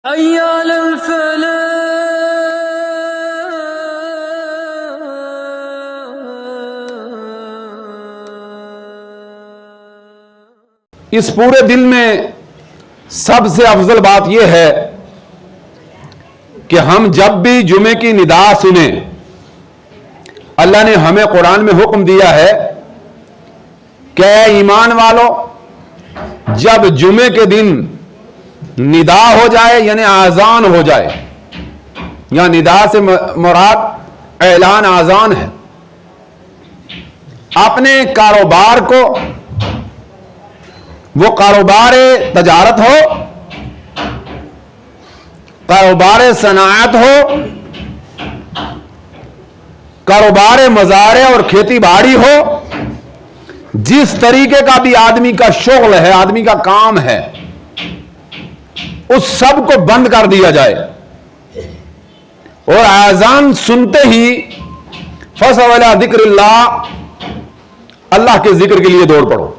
عيال الفلاح. اس پورے دن میں سب سے افضل بات یہ ہے کہ ہم جب بھی جمعے کی ندا سنیں، اللہ نے ہمیں قرآن میں حکم دیا ہے کہ اے ایمان والو، جب جمعے کے دن ندا ہو جائے یعنی آذان ہو جائے، یا ندا سے مراد اعلان آذان ہے، اپنے کاروبار کو، وہ کاروبار تجارت ہو، کاروبار صنعت ہو، کاروبار مزارع اور کھیتی باڑی ہو، جس طریقے کا بھی آدمی کا شغل ہے، آدمی کا کام ہے، اس سب کو بند کر دیا جائے اور اذان سنتے ہی فَصَوْا إِلَىٰ ذِكْرِ اللَّهِ، اللہ کے ذکر کے لیے دوڑ پڑو۔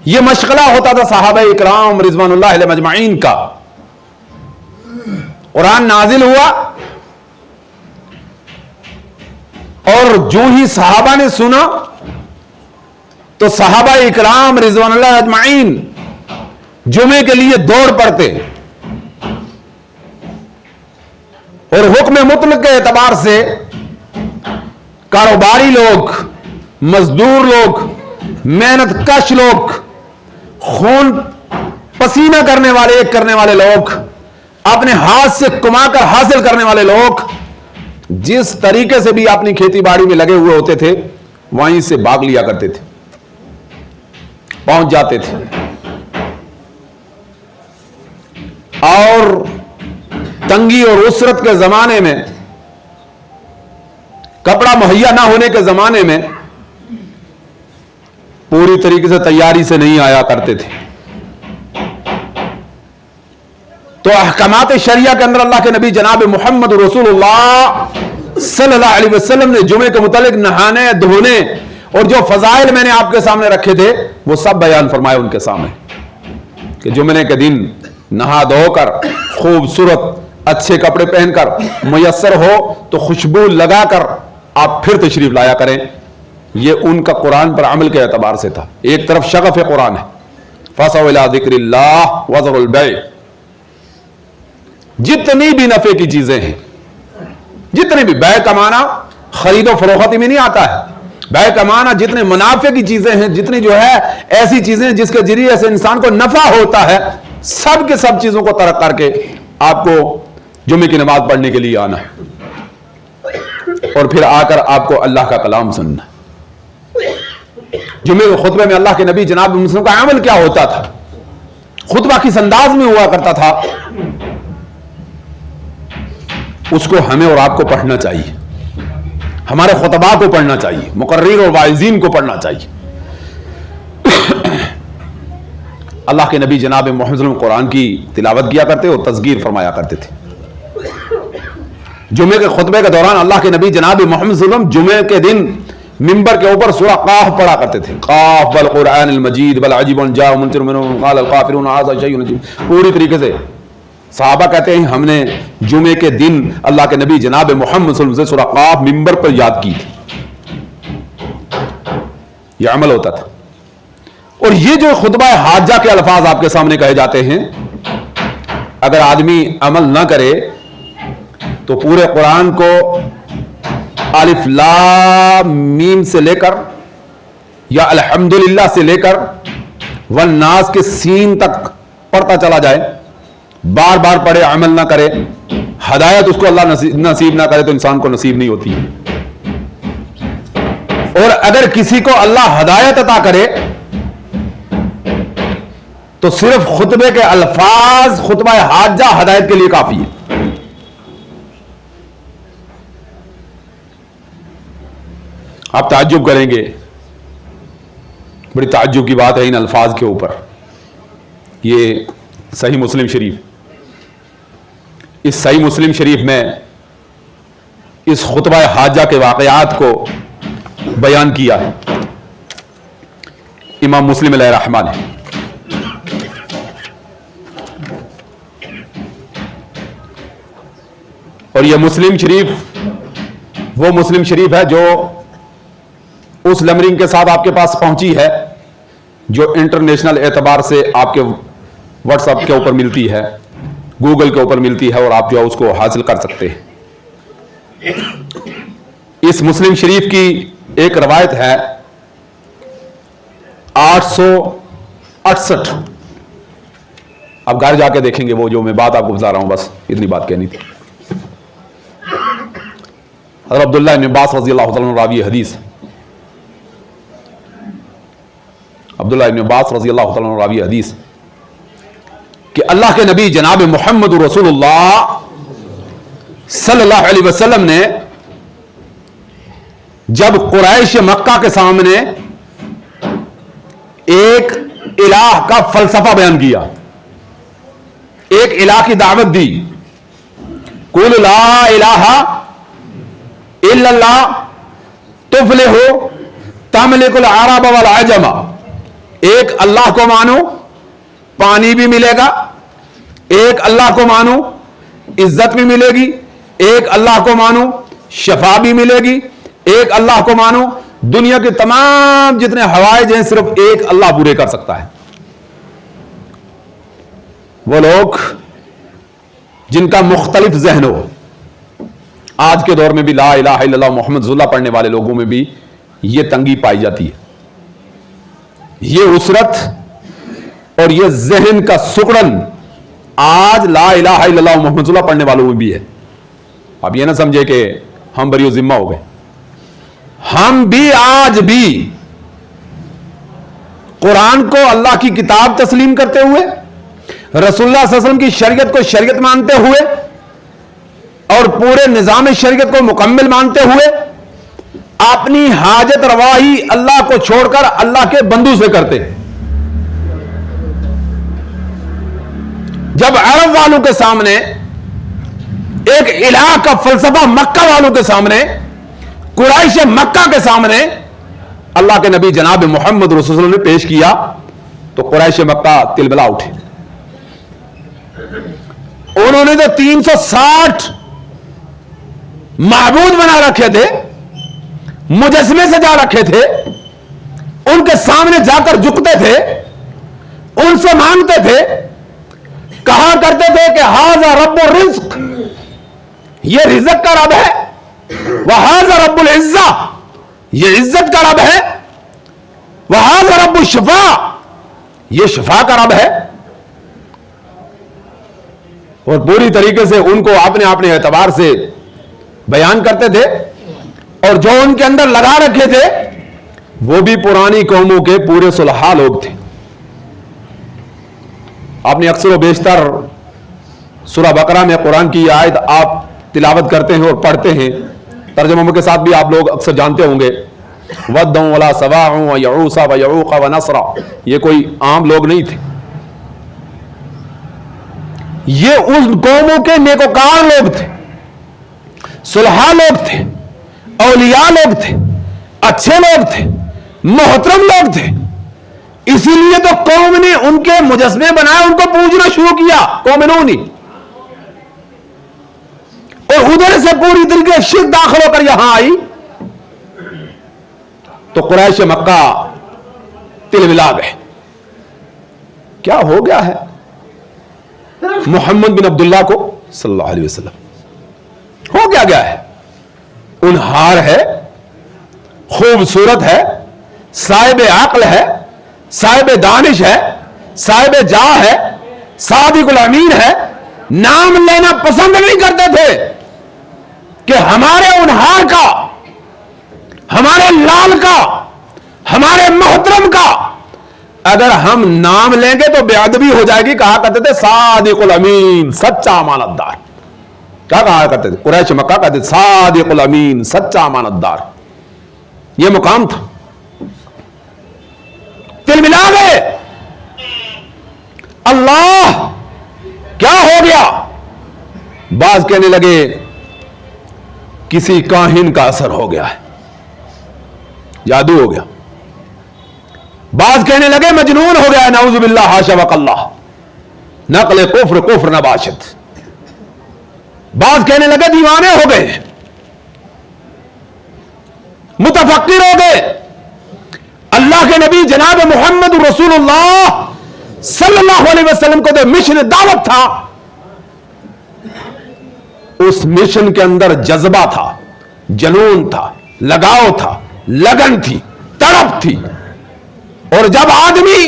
یہ مشغلہ ہوتا تھا صحابہ اکرام رضوان اللہ علیہم اجمعین کا۔ قرآن نازل ہوا اور جو ہی صحابہ نے سنا تو صحابہ اکرام رضوان اللہ اجمعین جمعے کے لیے دوڑ پڑتے، اور حکم مطلق کے اعتبار سے کاروباری لوگ، مزدور لوگ، محنت کش لوگ، خون پسینہ کرنے والے لوگ، اپنے ہاتھ سے کما کر حاصل کرنے والے لوگ، جس طریقے سے بھی اپنی کھیتی باڑی میں لگے ہوئے ہوتے تھے وہیں سے بھاگ لیا کرتے تھے، پہنچ جاتے تھے۔ اور تنگی اور عسرت کے زمانے میں، کپڑا مہیا نہ ہونے کے زمانے میں پوری طریقے سے تیاری سے نہیں آیا کرتے تھے، تو احکامات شریعہ کے اندر اللہ کے نبی جناب محمد رسول اللہ صلی اللہ علیہ وسلم نے جمعے کے متعلق نہانے، دھونے اور جو فضائل میں نے آپ کے سامنے رکھے تھے وہ سب بیان فرمائے ان کے سامنے، کہ جمعے کے دن نہا دھو کر، خوبصورت اچھے کپڑے پہن کر، میسر ہو تو خوشبو لگا کر آپ پھر تشریف لایا کریں۔ یہ ان کا قرآن پر عمل کے اعتبار سے تھا۔ ایک طرف شغف قرآن ہے، فَصَوْا إِلَىٰ ذِكْرِ اللَّهِ وَذَرُوا الْبَيْعَ، جتنی بھی نفع کی چیزیں ہیں، جتنی بھی، بیع کا معنی خرید و فروخت میں نہیں آتا ہے، بیع کا معنی جتنے منافع کی چیزیں ہیں، جتنی جو ہے ایسی چیزیں جس کے ذریعے سے انسان کو نفع ہوتا ہے، سب کے سب چیزوں کو ترک کر کے آپ کو جمعے کی نماز پڑھنے کے لیے آنا ہے، اور پھر آ کر آپ کو اللہ کا کلام سننا ہے۔ جمعے کے خطبے میں اللہ کے نبی جناب مسلم کا عمل کیا ہوتا تھا، خطبہ کس انداز میں ہوا کرتا تھا، اس کو ہمیں اور آپ کو پڑھنا چاہیے، ہمارے خطباء کو پڑھنا چاہیے، مقررین اور واعظین کو پڑھنا چاہیے۔ اللہ کے نبی جناب محمد صلی اللہ علیہ وسلم قرآن کی تلاوت کیا کرتے اور تذکیر فرمایا کرتے تھے۔ جمعے کے خطبے کے دوران اللہ کے نبی جناب محمد صلی اللہ علیہ وسلم جمعے کے دن منبر کے اوپر سورہ قاف پڑھا کرتے تھے، قاف والقرآن المجید بل عجیب جاء منذر منهم قال الکافرون ھذا شیء عجیب، پوری طریقے سے صحابہ کہتے ہیں ہم نے جمعے کے دن اللہ کے نبی جناب محمد صلی اللہ علیہ وسلم سے سورہ قاف منبر پر یاد کی تھی، یہ عمل ہوتا تھا۔ اور یہ جو خطبہ حاجہ کے الفاظ آپ کے سامنے کہے جاتے ہیں، اگر آدمی عمل نہ کرے تو پورے قرآن کو الف لام میم سے لے کر یا الحمدللہ سے لے کر والناس کے سین تک پڑھتا چلا جائے، بار بار پڑھے، عمل نہ کرے، ہدایت اس کو اللہ نصیب نہ کرے تو انسان کو نصیب نہیں ہوتی ہے۔ اور اگر کسی کو اللہ ہدایت عطا کرے تو صرف خطبے کے الفاظ، خطبہ حاجہ ہدایت کے لیے کافی ہے۔ آپ تعجب کریں گے، بڑی تعجب کی بات ہے ان الفاظ کے اوپر۔ یہ صحیح مسلم شریف، اس صحیح مسلم شریف میں اس خطبہ حاجہ کے واقعات کو بیان کیا ہے۔ امام مسلم علیہ الرحمہ نے اور یہ مسلم شریف وہ مسلم شریف ہے جو اس نمبرنگ کے ساتھ آپ کے پاس پہنچی ہے جو انٹرنیشنل اعتبار سے آپ کے واٹس ایپ کے اوپر ملتی ہے, گوگل کے اوپر ملتی ہے, اور آپ جو ہے اس کو حاصل کر سکتے ہیں. اس مسلم شریف کی ایک روایت ہے 868. اب گھر جا کے دیکھیں گے, وہ جو میں بات آپ کو بتا رہا ہوں, بس اتنی بات کہنی تھی. حضرت عبداللہ بن عباس رضی اللہ عنہ راوی حدیث, عبداللہ بن عباس رضی اللہ عنہ راوی حدیث کہ اللہ کے نبی جناب محمد رسول اللہ صلی اللہ علیہ وسلم نے جب قریش مکہ کے سامنے ایک الہ کا فلسفہ بیان کیا, ایک الہ کی دعوت دی, قل لا الہ الا اللہ تفلح تملک العرب والعجم, ایک اللہ کو مانو پانی بھی ملے گا, ایک اللہ کو مانو عزت بھی ملے گی, ایک اللہ کو مانو شفا بھی ملے گی, ایک اللہ کو مانو دنیا کے تمام جتنے حوائج ہیں صرف ایک اللہ پورے کر سکتا ہے. وہ لوگ جن کا مختلف ذہن ہو, آج کے دور میں بھی لا الہ الا اللہ محمد رسول اللہ پڑھنے والے لوگوں میں بھی یہ تنگی پائی جاتی ہے, یہ اسرت اور یہ ذہن کا سکڑن آج لا الہ الا اللہ محمد رسول اللہ پڑھنے والوں میں بھی ہے. اب یہ نہ سمجھے کہ ہم بری ذمہ ہو گئے, ہم بھی آج بھی قرآن کو اللہ کی کتاب تسلیم کرتے ہوئے, رسول اللہ صلی اللہ علیہ وسلم کی شریعت کو شریعت مانتے ہوئے اور پورے نظام شریعت کو مکمل مانتے ہوئے اپنی حاجت روائی اللہ کو چھوڑ کر اللہ کے بندوں سے کرتے. جب عرب والوں کے سامنے ایک الہ کا فلسفہ مکہ والوں کے سامنے, قریش مکہ کے سامنے اللہ کے نبی جناب محمد رسول اللہ نے پیش کیا تو قریش مکہ تلبلا اٹھے. انہوں نے تو 360 معبود بنا رکھے تھے, مجسمے سے جا رکھے تھے, ان کے سامنے جا کر جھکتے تھے, ان سے مانگتے تھے, کہا کرتے تھے کہ ھذا رب الرزق, یہ رزق کا رب ہے, وَھذا رب العزہ, یہ عزت کا رب ہے, وَھذا رب الشفاء, یہ شفا کا رب ہے. اور پوری طریقے سے ان کو اپنے اعتبار سے بیان کرتے تھے, اور جو ان کے اندر لگا رکھے تھے وہ بھی پرانی قوموں کے پورے صلحاء لوگ تھے. آپ نے اکثر و بیشتر سورہ بقرہ میں قرآن کی یہ آیت آپ تلاوت کرتے ہیں اور پڑھتے ہیں, ترجمہ کے ساتھ بھی آپ لوگ اکثر جانتے ہوں گے, وَدًّا وَلَا سَوَاعٌ وَيَعُوثَ وَيَعُوقَ وَنَسْرًا, یہ کوئی عام لوگ نہیں تھے, یہ ان قوموں کے نیکوکار لوگ تھے, صلحاء لوگ تھے, اولیاء لوگ تھے, اچھے لوگ تھے, محترم لوگ تھے. اسی لیے تو قوم نے ان کے مجسمے بنائے, ان کو پوجنا شروع کیا قوم نوح نے, اور ادھر سے پوری طریقے سے شرک داخل ہو کر یہاں آئی تو قریش مکہ تلملا گئے. کیا ہو گیا ہے محمد بن عبداللہ کو صلی اللہ علیہ وسلم, ہو کیا گیا ہے؟ انہار ہے, خوبصورت ہے, صاحب عقل ہے, صاحب دانش ہے, صاحب جاہ ہے, صادق الامین ہے, نام لینا پسند نہیں کرتے تھے کہ ہمارے انہار کا, ہمارے لال کا, ہمارے محترم کا اگر ہم نام لیں گے تو بے ادبی ہو جائے گی. کہا کرتے تھے صادق الامین, سچا امانت دار. کیا کہا کرتے تھے قریش مکہ, کہتے تھے صادق الامین, سچا امانت دار. یہ مقام تھا. دل ملا گئے, اللہ کیا ہو گیا؟ بعض کہنے لگے کسی کاہن کا اثر ہو گیا ہے, جادو ہو گیا. بعض کہنے لگے مجنون ہو گیا ہے, نعوذ باللہ حاشا وقاللہ, نقل کفر کفر نباشت. بعض کہنے لگے دیوانے ہو گئے، متفکر ہو گئے۔ اللہ کے نبی جناب محمد رسول اللہ صلی اللہ علیہ وسلم کو تو مشن دعوت تھا، اس مشن کے اندر جذبہ تھا، جنون تھا، لگاؤ تھا، لگن تھی، تڑپ تھی۔ اور جب آدمی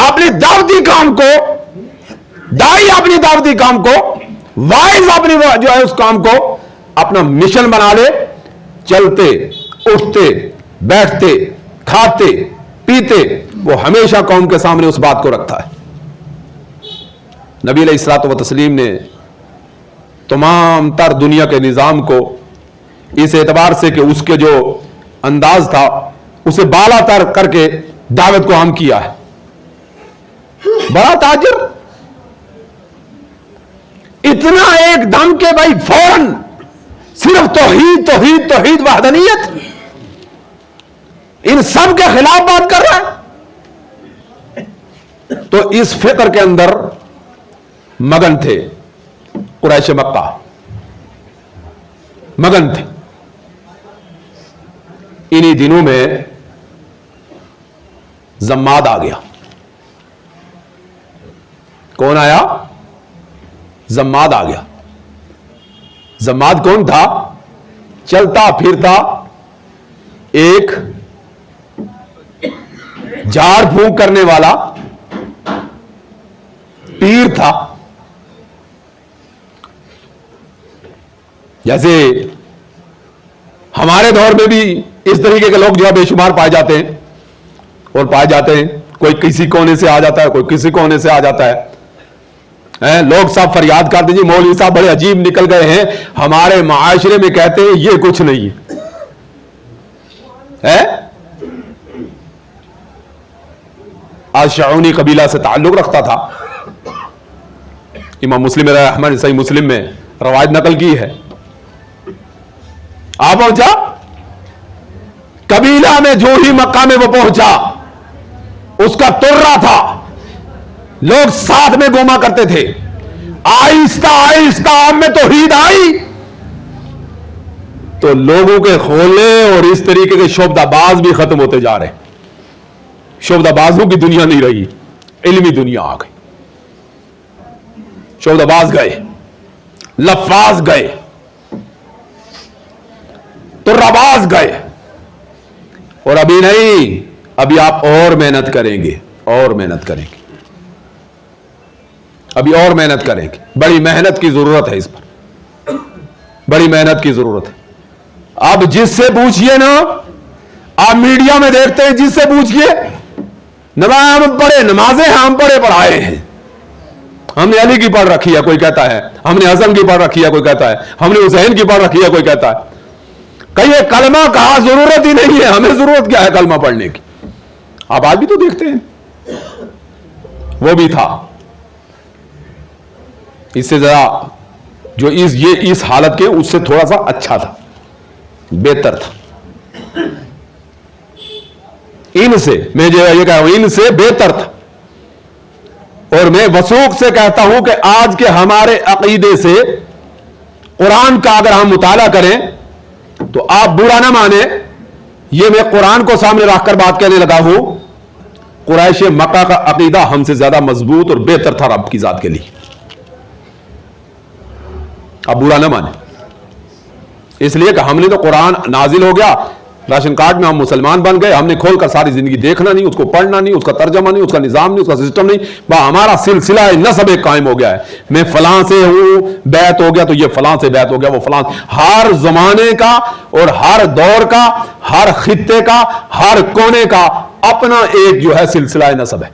اپنی دعوتی کام کو، دائی اپنی دعوتی کام کو، وائز اپنی جو ہے اس کام کو اپنا مشن بنا لے، چلتے اٹھتے بیٹھتے کھاتے پیتے وہ ہمیشہ قوم کے سامنے اس بات کو رکھتا ہے۔ نبی علیہ الصلوۃ والتسلیم نے تمام تر دنیا کے نظام کو اس اعتبار سے کہ اس کے جو انداز تھا اسے بالا تر کر کے دعوت کو عام کیا ہے۔ بڑا تاجر اتنا ایک دم کہ بھائی فوراً صرف توحید توحید توحید وحدانیت ان سب کے خلاف بات کر رہا ہے۔ تو اس فکر کے اندر مگن تھے قریش مکہ، مگن تھے۔ انہی دنوں میں زماد آ گیا۔ کون آیا؟ زماد آ گیا۔ زماد کون تھا؟ چلتا پھرتا ایک جھاڑ پھونک کرنے والا پیر تھا۔ جیسے ہمارے دور میں بھی اس طریقے کے لوگ جو ہے بے شمار پائے جاتے ہیں اور پائے جاتے ہیں، کوئی کسی کونے سے آ جاتا ہے، کوئی کسی کونے سے آ جاتا ہے۔ لوگ سب فریاد کرتے جی مولوی صاحب بڑے عجیب نکل گئے ہیں، ہمارے معاشرے میں کہتے ہیں یہ کچھ نہیں ہے۔ شعونی قبیلہ سے تعلق رکھتا تھا۔ امام مسلم رحمہ صحیح مسلم میں روایت نقل کی ہے۔ آپ پہنچا قبیلہ میں، جو ہی مکہ میں وہ پہنچا اس کا ترا تھا، لوگ ساتھ میں گھوما کرتے تھے۔ آہستہ آہستہ آپ میں توحید آئی تو لوگوں کے کھولے اور اس طریقے کے شعبدہ باز بھی ختم ہوتے جا رہے۔ شعبدہ بازوں کی دنیا نہیں رہی، علمی دنیا آ گئی۔ شعبدہ باز گئے، لفاظ گئے، تراباز گئے، اور ابھی نہیں، ابھی آپ اور محنت کریں گے، اور محنت کریں گے، ابھی اور محنت کریں گے۔ بڑی محنت کی ضرورت ہے، اس پر بڑی محنت کی ضرورت ہے۔ اب جس سے پوچھئے نا، آپ میڈیا میں دیکھتے ہیں، جس سے پوچھئے نماز ہم پڑھے، نمازیں ہم پڑھے پڑھائے ہیں، ہم نے علی کی پڑھ رکھی ہے کوئی کہتا ہے، ہم نے حسن کی پڑھ رکھی ہے کوئی کہتا ہے، ہم نے حسین کی پڑھ رکھی ہے کوئی کہتا ہے۔ کہیے کلمہ کہا ضرورت ہی نہیں ہے، ہمیں ضرورت کیا ہے کلمہ پڑھنے کی؟ آپ آج بھی تو دیکھتے ہیں، وہ بھی تھا اس سے ذرا جو یہ اس حالت کے اس سے تھوڑا سا اچھا تھا، بہتر تھا۔ ان سے میں جو یہ کہہ رہا ہوں، ان سے بہتر تھا۔ اور میں وثوق سے کہتا ہوں کہ آج کے ہمارے عقیدے سے قرآن کا اگر ہم مطالعہ کریں تو آپ برا نہ مانیں، یہ میں قرآن کو سامنے رکھ کر بات کہنے لگا ہوں، قریش مکہ کا عقیدہ ہم سے زیادہ مضبوط اور بہتر تھا رب کی ذات کے لیے۔ آپ برا نہ مانیں، اس لیے کہ ہم نے تو قرآن نازل ہو گیا، راشن کارڈ میں ہم مسلمان بن گئے، ہم نے کھول کر ساری زندگی دیکھنا نہیں، اس کو پڑھنا نہیں، اس کا ترجمہ نہیں، اس کا نظام نہیں، اس کا سسٹم نہیں، ہمارا سلسلہ نسب ایک قائم ہو گیا ہے۔ میں فلاں سے ہوں، بیعت ہو گیا تو یہ فلاں سے بیعت ہو گیا، وہ فلاں۔ ہر زمانے کا اور ہر دور کا، ہر خطے کا، ہر کونے کا اپنا ایک جو ہے سلسلہ نسب ہے،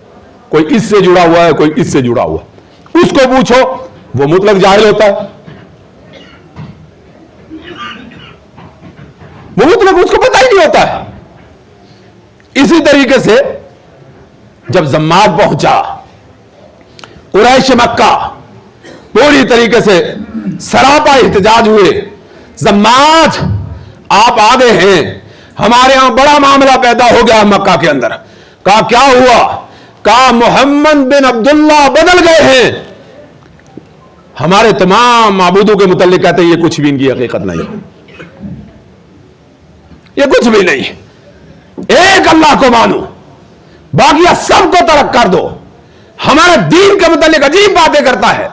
کوئی اس سے جڑا ہوا ہے، کوئی اس سے جڑا ہوا ہے۔ اس کو پوچھو وہ مطلق جاہل ہوتا ہے، وہ مطلق اس کو پتہ ہی نہیں ہوتا ہے۔ اسی طریقے سے جب زماد پہنچا، قریش مکہ پوری طریقے سے سراپا احتجاج ہوئے، زماد آپ آگے ہیں، ہمارے ہاں بڑا معاملہ پیدا ہو گیا مکہ کے اندر۔ کہا کیا ہوا؟ کہا محمد بن عبداللہ بدل گئے ہیں، ہمارے تمام معبودوں کے متعلق کہتے ہیں یہ کچھ بھی ان کی حقیقت نہیں، یہ کچھ بھی نہیں، ایک اللہ کو مانو، باقی سب کو ترک کر دو۔ ہمارے دین کے متعلق عجیب باتیں کرتا ہے،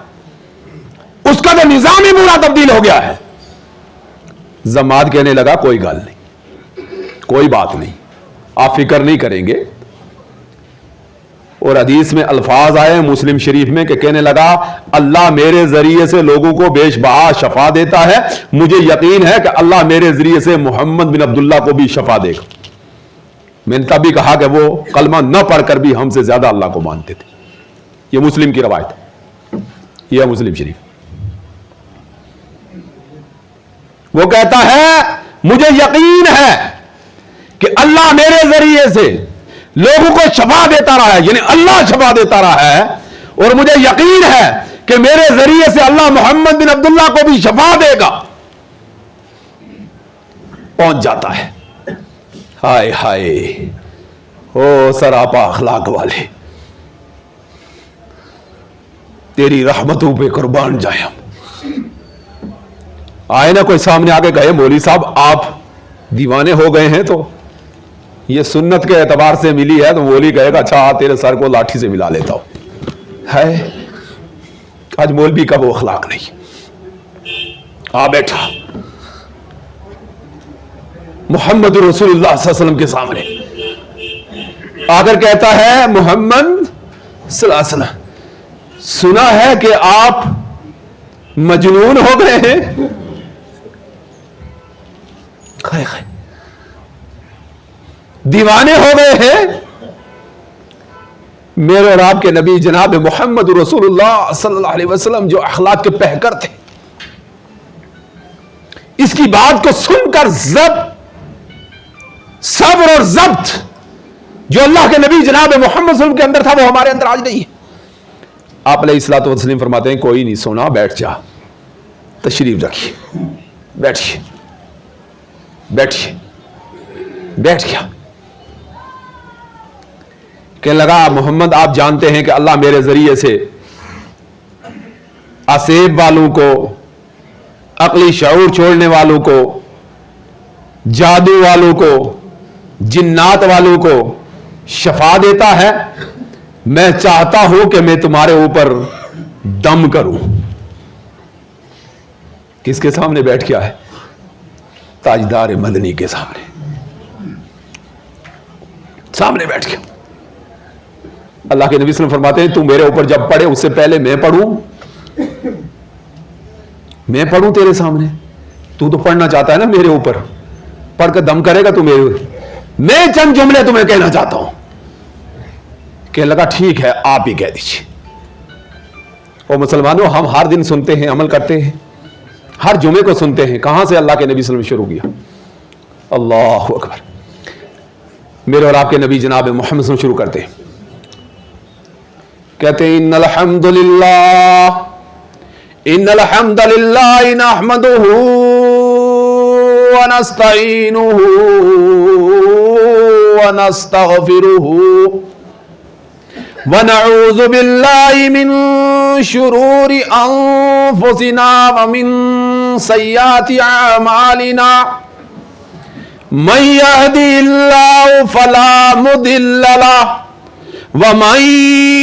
اس کا تو نظام ہی پورا تبدیل ہو گیا ہے۔ زماد کہنے لگا کوئی گل نہیں، کوئی بات نہیں، آپ فکر نہیں کریں گے۔ اور حدیث میں الفاظ آئے مسلم شریف میں کہ کہنے لگا اللہ میرے ذریعے سے لوگوں کو بیش بہا شفا دیتا ہے، مجھے یقین ہے کہ اللہ میرے ذریعے سے محمد بن عبداللہ کو بھی شفا دے گا۔ میں نے تب بھی کہا کہ وہ کلمہ نہ پڑھ کر بھی ہم سے زیادہ اللہ کو مانتے تھے۔ یہ مسلم کی روایت ہے، یہ مسلم شریف۔ وہ کہتا ہے مجھے یقین ہے کہ اللہ میرے ذریعے سے لوگوں کو شفا دیتا رہا ہے، یعنی اللہ شفا دیتا رہا ہے، اور مجھے یقین ہے کہ میرے ذریعے سے اللہ محمد بن عبداللہ کو بھی شفا دے گا۔ پہنچ جاتا ہے، ہائے ہائے او سراپا اخلاق والے، تیری رحمتوں پہ قربان جائیں ہم۔ آئے نا کوئی سامنے آگے کہے مولوی صاحب آپ دیوانے ہو گئے ہیں تو یہ سنت کے اعتبار سے ملی ہے، تو مولوی کہے گا اچھا تیرے سر کو لاٹھی سے ملا لیتا ہوں۔ ہے آج مولوی کا وہ اخلاق نہیں۔ آ بیٹھا محمد رسول اللہ صلی اللہ علیہ وسلم کے سامنے آ کر کہتا ہے محمد صلی اللہ علیہ وسلم سنا ہے کہ آپ مجنون ہو گئے ہیں۔ دیوانے ہو گئے ہیں۔ میرے اور آپ کے نبی جناب محمد رسول اللہ صلی اللہ علیہ وسلم جو اخلاق کے پہکر تھے، اس کی بات کو سن کر صبر اور ضبط جو اللہ کے نبی جناب محمد صلی اللہ علیہ وسلم کے اندر تھا وہ ہمارے اندر آج نہیں ہے۔ آپ علیہ الصلوۃ والتسلیم فرماتے ہیں کوئی نہیں سونا، بیٹھ جا، تشریف رکھیے، بیٹھیے بیٹھیے۔ بیٹھ گیا، کہنے لگا محمد آپ جانتے ہیں کہ اللہ میرے ذریعے سے اسیب والوں کو، عقلی شعور چھوڑنے والوں کو، جادو والوں کو، جنات والوں کو شفا دیتا ہے۔ میں چاہتا ہوں کہ میں تمہارے اوپر دم کروں۔ کس کے سامنے بیٹھ گیا ہے؟ تاجدار مدنی کے سامنے بیٹھ گیا۔ اللہ کے نبی صلی اللہ علیہ وسلم فرماتے ہیں تو میرے اوپر جب پڑھے اس سے پہلے میں پڑھوں تیرے سامنے؟ تو پڑھنا چاہتا ہے نا میرے اوپر، پڑھ کر دم کرے گا تو میں چند جملے تمہیں کہنا چاہتا ہوں۔ کہنے لگا ٹھیک ہے آپ ہی کہہ دیجیے۔ اور مسلمانوں ہم ہر دن سنتے ہیں، عمل کرتے ہیں، ہر جمعے کو سنتے ہیں۔ کہاں سے اللہ کے نبی صلی اللہ علیہ وسلم شروع کیا؟ اللہ اکبر۔ میرے اور آپ کے نبی جناب محمد صلی اللہ علیہ وسلم شروع کرتے ہیں، کہتے ہیں ان الحمد للہ نحمدہ ونستعینہ ونستغفرہ ونعوذ باللہ من شرور انفسنا ومن سیئات اعمالنا من یہدی اللہ فلا مضل لہ ومن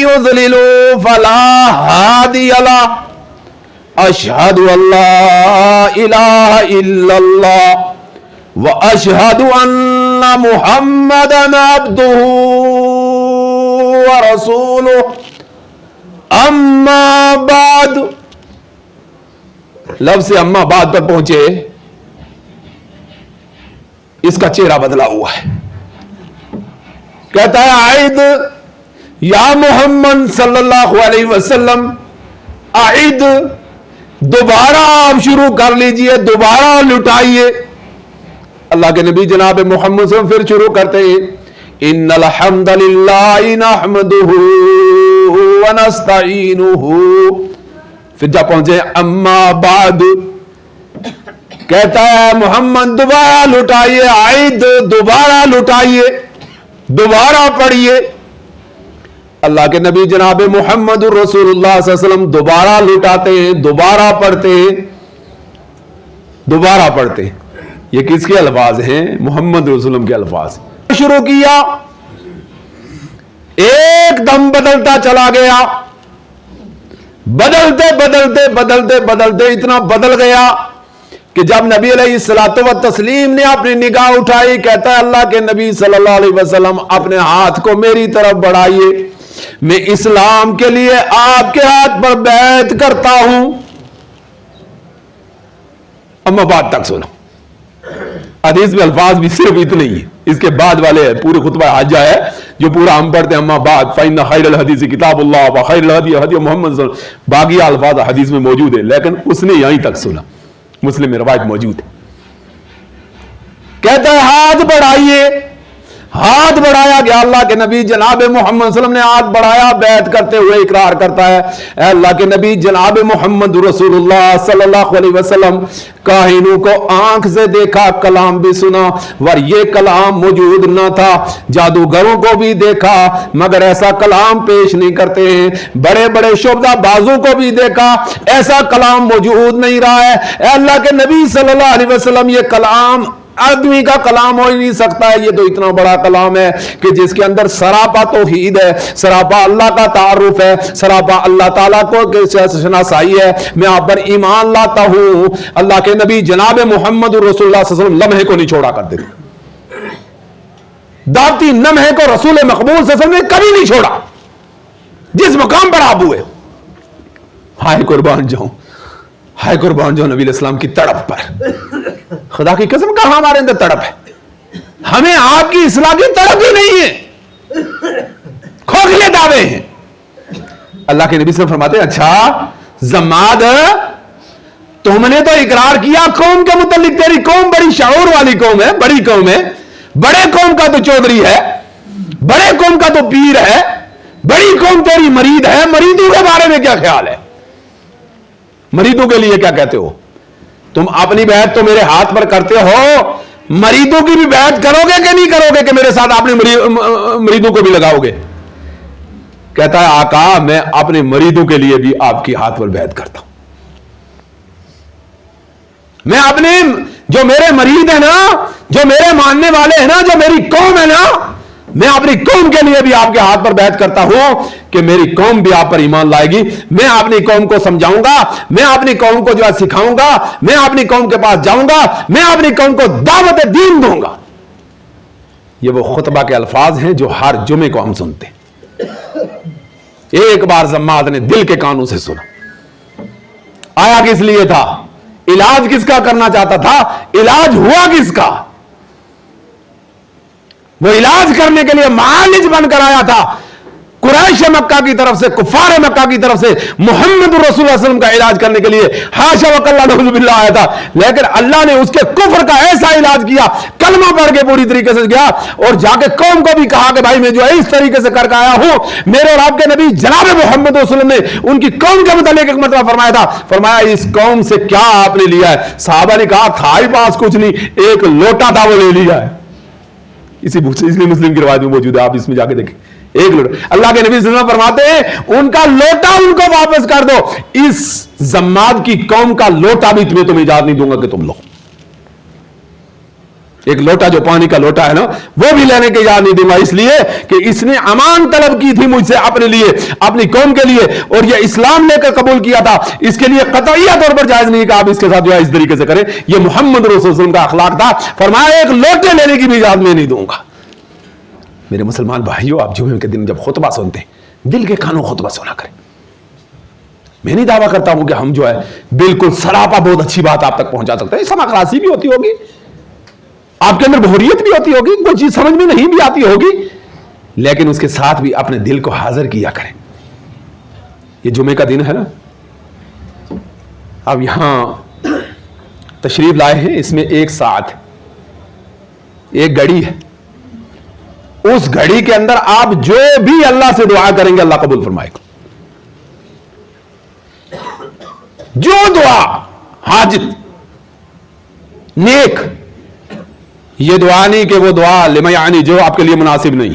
یضلل فلا ہادی لہ اشہد ان لا الہ الا اللہ واشہد ان محمدا عبدہ ورسولہ اما بعد۔ لفظ اما بعد پر پہنچے، اس کا چہرہ بدلا ہوا ہے۔ کہتا ہے اعد یا محمد صلی اللہ علیہ وسلم، اعد دوبارہ آپ شروع کر لیجئے، دوبارہ لٹائیے۔ اللہ کے نبی جناب محمد صلی اللہ علیہ وسلم پھر شروع کرتے ہیں ان الحمد للہ نحمدہ ونستعینہ۔ پھر جب پہنچے اما بعد، کہتا ہے محمد دوبارہ لٹائیے، عید دوبارہ لٹائیے، دوبارہ پڑھیے۔ اللہ کے نبی جناب محمد رسول اللہ صلی اللہ علیہ وسلم دوبارہ لٹاتے ہیں، دوبارہ پڑھتے ہیں۔ یہ کس کے الفاظ ہیں؟ محمد رسول اللہ کے الفاظ۔ شروع کیا، ایک دم بدلتا چلا گیا، بدلتے اتنا بدل گیا کہ جب نبی علیہ الصلوۃ والتسلیم نے اپنی نگاہ اٹھائی، کہتا ہے اللہ کے نبی صلی اللہ علیہ وسلم اپنے ہاتھ کو میری طرف بڑھائیے، میں اسلام کے لیے آپ کے ہاتھ پر بیعت کرتا ہوں۔ اما بات تک سنو، حدیث میں الفاظ بھی صرف اتنے ہی ہیں، اس کے بعد والے پورے خطبہ حجہ ہے جو پورا ہم پڑھتے ہیں، اما بعد فإن خیر الحدیث کتاب اللہ وخیر الہدی ہدی محمد صلی اللہ علیہ وسلم، باقی الفاظ حدیث میں موجود ہیں، لیکن اس نے یہیں تک سنا، مسلم میں روایت موجود ہے۔ کہتا ہے ہاتھ بڑھائیے، ہاتھ بڑھایا گیا، اللہ کے نبی جناب محمد صلی اللہ علیہ وسلم نے ہاتھ بڑھایا، بیعت کرتے ہوئے اقرار کرتا ہے، اے اللہ کے نبی جناب محمد رسول اللہ صلی اللہ علیہ وسلم، کاہنوں کو آنکھ سے دیکھا، کلام بھی سنا، ور یہ کلام موجود نہ تھا، جادوگروں کو بھی دیکھا مگر ایسا کلام پیش نہیں کرتے ہیں، بڑے بڑے شعبدہ بازوں کو بھی دیکھا، ایسا کلام موجود نہیں رہا ہے۔ اے اللہ کے نبی صلی اللہ علیہ وسلم، یہ کلام آدمی کا کلام ہو ہی نہیں سکتا ہے، یہ تو اتنا بڑا کلام ہے کہ جس کے اندر سراپا توحید ہے، سراپا اللہ کا تعارف ہے، سراپا اللہ تعالیٰ کو شناسائی ہے، میں آپ پر ایمان لاتا ہوں۔ اللہ کے نبی جناب محمد رسول اللہ صلی اللہ علیہ وسلم لمحے کو نہیں چھوڑا کرتے تھے، دعوتی لمحے کو رسول مقبول صلی اللہ علیہ وسلم نے کبھی نہیں چھوڑا، جس مقام پر آپ ہوئے۔ ہائے قربان جاؤں نبی علیہ السلام کی تڑپ پر، خدا کی قسم کہاں ہمارے اندر تڑپ ہے؟ ہمیں آپ کی اصلاح کی تڑپ ہی نہیں ہے، کھوکھلے دعوے ہیں۔ اللہ کے نبی صلی اللہ علیہ وسلم فرماتے ہیں اچھا زماد، تم نے تو اقرار کیا قوم کے متعلق، تیری قوم بڑی شعور والی قوم ہے، بڑی قوم ہے، بڑے قوم کا تو چودھری ہے، بڑے قوم کا تو پیر ہے، بڑی قوم تیری مرید ہے، مریدوں کے بارے میں کیا خیال ہے؟ مریدوں کے لیے کیا کہتے ہو؟ تم اپنی بیعت تو میرے ہاتھ پر کرتے ہو، مریدوں کی بھی بیعت کرو گے کہ نہیں کرو گے کہ میرے ساتھ اپنے مریدوں کو بھی لگاؤ گے؟ کہتا ہے آقا میں اپنے مریدوں کے لیے بھی آپ کی ہاتھ پر بیعت کرتا ہوں، میں اپنے جو میرے مرید ہیں نا، جو میرے ماننے والے ہیں نا، جو میری قوم ہے نا، میں اپنی قوم کے لیے بھی آپ کے ہاتھ پر بیعت کرتا ہوں کہ میری قوم بھی آپ پر ایمان لائے گی، میں اپنی قوم کو سمجھاؤں گا، میں اپنی قوم کو جو ہے سکھاؤں گا، میں اپنی قوم کے پاس جاؤں گا، میں اپنی قوم کو دعوت دین دوں گا۔ یہ وہ خطبہ کے الفاظ ہیں جو ہر جمعے کو ہم سنتے ہیں۔ ایک بار زماد نے دل کے کانوں سے سنا، آیا کس لیے تھا؟ علاج کس کا کرنا چاہتا تھا؟ علاج ہوا کس کا؟ وہ علاج کرنے کے لیے معالج بن کر آیا تھا، قریش مکہ کی طرف سے، کفار مکہ کی طرف سے محمد رسول اللہ صلی اللہ علیہ وسلم کا علاج کرنے کے لیے حاشا وکلا نعوذ باللہ آیا تھا، لیکن اللہ نے اس کے کفر کا ایسا علاج کیا، کلمہ پڑھ کے پوری طریقے سے گیا اور جا کے قوم کو بھی کہا کہ بھائی میں جو ہے اس طریقے سے کر کے آیا ہوں۔ میرے اور آپ کے نبی جناب محمد رسول اللہ نے ان کی قوم کے متعلق ایک مرتبہ فرمایا تھا، فرمایا اس قوم سے کیا آپ نے لیا ہے؟ صحابہ نے کہا تھا ہی پاس کچھ نہیں، ایک لوٹا تھا وہ لے لیا ہے۔ اس لیے مسلم کی روایت میں موجود ہے، آپ اس میں جا کے دیکھیں، ایک لوٹا۔ اللہ کے نبی صلی اللہ علیہ وسلم فرماتے ہیں ان کا لوٹا ان کو واپس کر دو، اس زماد کی قوم کا لوٹا بھی تمہیں اجازت نہیں دوں گا کہ تم لو۔ ایک لوٹا جو پانی کا لوٹا ہے نا، وہ بھی لینے کی اجازت نہیں دوں گا، اس لیے کہ اس نے امان طلب کی تھی مجھ سے اپنے لیے، اپنی قوم کے لیے، اور یہ اسلام لے کر قبول کیا تھا، اس کے لیے قطعیہ طور پر جائز نہیں کہ آپ اس کے ساتھ جو ہے اس طریقے سے کریں۔ یہ محمد رسول اللہ علیہ وسلم کا اخلاق تھا، فرمایا ایک لوٹے لینے کی بھی اجازت میں نہیں دوں گا۔ میرے مسلمان بھائیوں، آپ جمعے کے دن جب خطبہ سنتے ہیں دل کے کانوں خطبہ سنا کریں۔ میں نہیں دعویٰ کرتا ہوں کہ ہم جو ہے بالکل سراپا بہت اچھی بات آپ تک پہنچا سکتے ہیں، سماع خلاصی بھی ہوتی ہوگی، آپ کے اندر بہوریت بھی ہوتی ہوگی، کوئی چیز سمجھ میں نہیں بھی آتی ہوگی، لیکن اس کے ساتھ بھی اپنے دل کو حاضر کیا کریں۔ یہ جمعے کا دن ہے نا، اب یہاں تشریف لائے ہیں، اس میں ایک ساتھ ایک گھڑی ہے، اس گھڑی کے اندر آپ جو بھی اللہ سے دعا کریں گے اللہ قبول فرمائے گا۔ جو دعا حاجت نیک، یہ دعا نہیں کہ وہ دعا لمعانی جو آپ کے لیے مناسب نہیں،